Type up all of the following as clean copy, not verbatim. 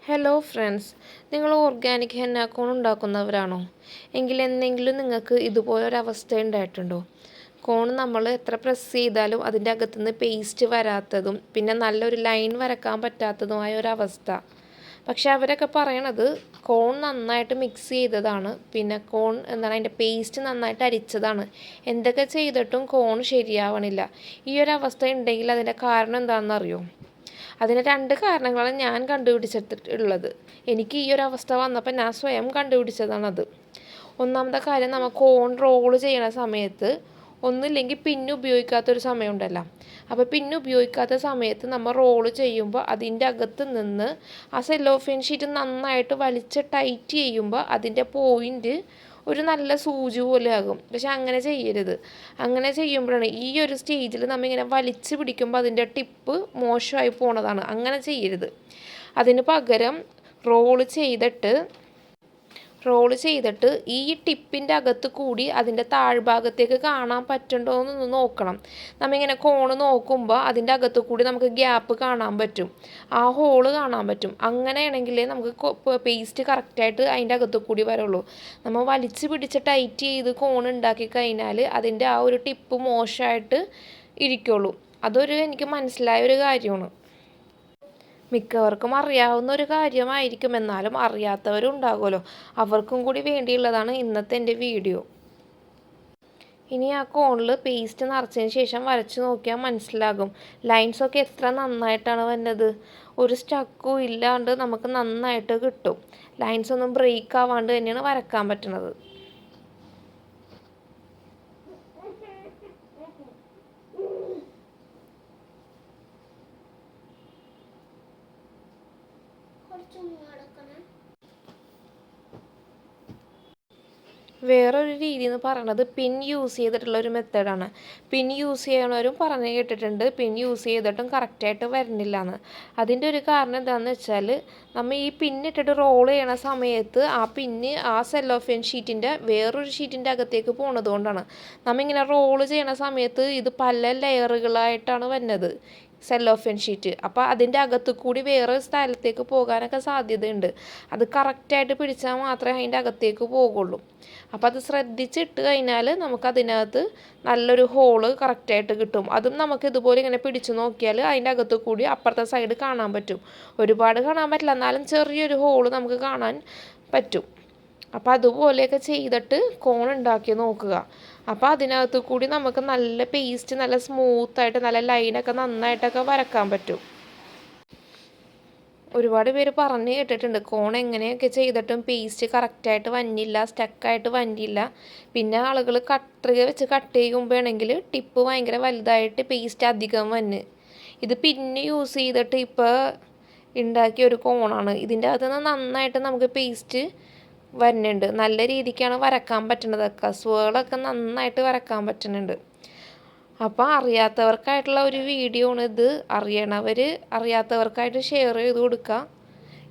Hello friends, നിങ്ങൾ organic henna കോൺ ഉണ്ടാക്കുന്നവരാണോ? എങ്കിൽ എന്തെങ്കിലും നിങ്ങൾക്ക് ഇതുപോലൊരവസ്ഥ ഉണ്ടായിട്ടുണ്ടോ? കോൺ നമ്മൾ എത്ര പ്രസ് ചെയ്താലും അതിൻ്റെ അകത്തുനിന്ന് പേസ്റ്റ് വരാത്തതും പിന്നെ നല്ലൊരു ലൈൻ വരക്കാൻ പറ്റാത്തതുമായ ഒരവസ്ഥ. പക്ഷെ അവരൊക്കെ പറയണത് കോൺ നന്നായിട്ട് മിക്സ് ചെയ്തതാണ്, പിന്നെ കോൺ അതിൻ്റെ പേസ്റ്റ് നന്നായിട്ട് അരിച്ചതാണ്. എന്തൊക്കെ ചെയ്തിട്ടും കോൺ ശരിയാവണില്ല. ഈ ഒരു അവസ്ഥ ഉണ്ടെങ്കിൽ അതിൻ്റെ കാരണം എന്താണെന്ന് അറിയോ? അതിന് രണ്ട് കാരണങ്ങളാണ് ഞാൻ കണ്ടുപിടിച്ചിട്ടുള്ളത്. എനിക്ക് ഈ ഒരു അവസ്ഥ വന്നപ്പോൾ ഞാൻ സ്വയം കണ്ടുപിടിച്ചതാണത്. ഒന്നാമത്തെ കാര്യം, നമ്മൾ കോൺ റോള് ചെയ്യണ സമയത്ത് ഒന്നുമില്ലെങ്കിൽ പിന്ന് ഉപയോഗിക്കാത്തൊരു സമയമുണ്ടല്ലോ. അപ്പോൾ പിന്ന് ഉപയോഗിക്കാത്ത സമയത്ത് നമ്മൾ റോള് ചെയ്യുമ്പോൾ അതിൻ്റെ അകത്ത് നിന്ന് ആ സെല്ലോഫെയിൻ ഷീറ്റ് നന്നായിട്ട് വലിച്ച് ടൈറ്റ് ചെയ്യുമ്പോൾ അതിൻ്റെ പോയിൻറ്റ് ഒരു നല്ല സൂചി പോലെ ആകും. പക്ഷെ അങ്ങനെ ചെയ്യരുത്. അങ്ങനെ ചെയ്യുമ്പോഴാണ് ഈ ഒരു സ്റ്റേജിൽ നമ്മളിങ്ങനെ വലിച്ച് പിടിക്കുമ്പോൾ അതിൻ്റെ ടിപ്പ് മോശമായി പോണതാണ്. അങ്ങനെ ചെയ്യരുത്. അതിന് പകരം റോള് ചെയ്തിട്ട് ഈ ടിപ്പിൻ്റെ അകത്ത് കൂടി അതിൻ്റെ താഴ്ഭാഗത്തേക്ക് കാണാൻ പറ്റുന്നുണ്ടോ എന്നൊന്ന് നോക്കണം. നമ്മളിങ്ങനെ കോണ് നോക്കുമ്പോൾ അതിൻ്റെ അകത്ത് കൂടി നമുക്ക് ഗ്യാപ്പ് കാണാൻ പറ്റും, ആ ഹോള് കാണാൻ പറ്റും. അങ്ങനെയാണെങ്കിലേ നമുക്ക് പേസ്റ്റ് കറക്റ്റായിട്ട് അതിൻ്റെ അകത്ത് കൂടി വരുള്ളൂ. നമ്മൾ വലിച്ച് പിടിച്ച് ടൈറ്റ് ചെയ്ത് കോൺ ഉണ്ടാക്കി കഴിഞ്ഞാൽ അതിൻ്റെ ആ ഒരു ടിപ്പ് മോശമായിട്ട് ഇരിക്കുള്ളൂ. എനിക്ക് മനസ്സിലായ ഒരു കാര്യമാണ്. മിക്കവർക്കും അറിയാവുന്ന ഒരു കാര്യമായിരിക്കും, എന്നാലും അറിയാത്തവരും ഉണ്ടാകുമല്ലോ. അവർക്കും കൂടി വേണ്ടിയുള്ളതാണ് ഇന്നത്തെ എൻ്റെ വീഡിയോ. ഇനി ആ കോണിൽ പേസ്റ്റ് നിറച്ചതിന് ശേഷം വരച്ച് നോക്കിയാൽ മനസ്സിലാകും ലൈൻസൊക്കെ എത്ര നന്നായിട്ടാണ് വന്നത്. ഒരു സ്റ്റക്കും ഇല്ലാണ്ട് നമുക്ക് നന്നായിട്ട് കിട്ടും. ലൈൻസ് ഒന്നും ബ്രേക്ക് ആവാണ്ട് തന്നെയാണ് വരക്കാൻ പറ്റുന്നത്. വേറൊരു രീതി എന്ന് പറയുന്നത് പിൻ യൂസ് ചെയ്തിട്ടുള്ള ഒരു മെത്തേഡാണ്. പിൻ യൂസ് ചെയ്യണവരും പറഞ്ഞു കേട്ടിട്ടുണ്ട് പിൻ യൂസ് ചെയ്തിട്ടും കറക്റ്റായിട്ട് വരുന്നില്ല എന്ന്. അതിൻ്റെ ഒരു കാരണം എന്താണെന്ന് വെച്ചാൽ, നമ്മൾ ഈ പിന്നിട്ടിട്ട് റോൾ ചെയ്യണ സമയത്ത് ആ പിന്ന് ആ സെല്ലോഫെയിൻ ഷീറ്റിൻ്റെ വേറൊരു ഷീറ്റിൻ്റെ അകത്തേക്ക് പോണത് കൊണ്ടാണ്. നമ്മളിങ്ങനെ റോള് ചെയ്യണ സമയത്ത് ഇത് പല ലെയറുകളായിട്ടാണ് വരുന്നത്, സെല്ലോഫെയിൻ ഷീറ്റ്. അപ്പോൾ അതിൻ്റെ അകത്ത് കൂടി വേറെ സ്ഥലത്തേക്ക് പോകാനൊക്കെ സാധ്യതയുണ്ട്. അത് കറക്റ്റായിട്ട് പിടിച്ചാൽ മാത്രമേ അതിൻ്റെ അകത്തേക്ക് പോകുള്ളൂ. അപ്പോൾ അത് ശ്രദ്ധിച്ചിട്ട് കഴിഞ്ഞാൽ നമുക്കതിനകത്ത് നല്ലൊരു ഹോള് കറക്റ്റായിട്ട് കിട്ടും. അതും നമുക്ക് ഇതുപോലെ ഇങ്ങനെ പിടിച്ചു നോക്കിയാൽ അതിൻ്റെ അകത്ത് കൂടി അപ്പുറത്തെ സൈഡ് കാണാൻ പറ്റും. ഒരുപാട് കാണാൻ പറ്റില്ല, എന്നാലും ചെറിയൊരു ഹോള് നമുക്ക് കാണാൻ പറ്റും. അപ്പോൾ അതുപോലെയൊക്കെ ചെയ്തിട്ട് കോൺ ഉണ്ടാക്കി നോക്കുക. അപ്പോൾ അതിനകത്ത് കൂടി നമുക്ക് നല്ല പേസ്റ്റ് നല്ല സ്മൂത്തായിട്ട് നല്ല ലൈനൊക്കെ നന്നായിട്ടൊക്കെ വരക്കാൻ പറ്റും. ഒരുപാട് പേര് പറഞ്ഞു കേട്ടിട്ടുണ്ട് കോൺ എങ്ങനെയൊക്കെ ചെയ്തിട്ടും പേസ്റ്റ് കറക്റ്റായിട്ട് വന്നില്ല, സ്റ്റക്കായിട്ട് വന്നില്ല. പിന്നെ ആളുകൾ കത്രിക വെച്ച് കട്ട് ചെയ്യുമ്പോഴാണെങ്കിൽ ടിപ്പ് ഭയങ്കര വലുതായിട്ട് പേസ്റ്റ് അധികം വന്ന്. ഇത് പിന്നെ യൂസ് ചെയ്തിട്ട് ഇപ്പോൾ ഉണ്ടാക്കിയ ഒരു കോണാണ്. ഇതിൻ്റെ അകത്തുനിന്ന് നന്നായിട്ട് നമുക്ക് പേസ്റ്റ് വരുന്നുണ്ട്. നല്ല രീതിക്കാണ് വരക്കാൻ പറ്റുന്നത്. കസുവകളൊക്കെ നന്നായിട്ട് വരക്കാൻ പറ്റുന്നുണ്ട്. അപ്പോൾ അറിയാത്തവർക്കായിട്ടുള്ള ഒരു വീഡിയോ ആണ് ഇത്. അറിയാത്തവർക്കായിട്ട് ഷെയർ ചെയ്ത് കൊടുക്കുക.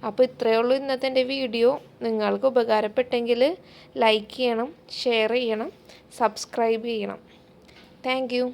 അപ്പോൾ ഇത്രയേ ഉള്ളൂ ഇന്നത്തെ എൻ്റെ വീഡിയോ. നിങ്ങൾക്ക് ഉപകാരപ്പെട്ടെങ്കിൽ ലൈക്ക് ചെയ്യണം, ഷെയർ ചെയ്യണം, സബ്സ്ക്രൈബ് ചെയ്യണം. Thank you.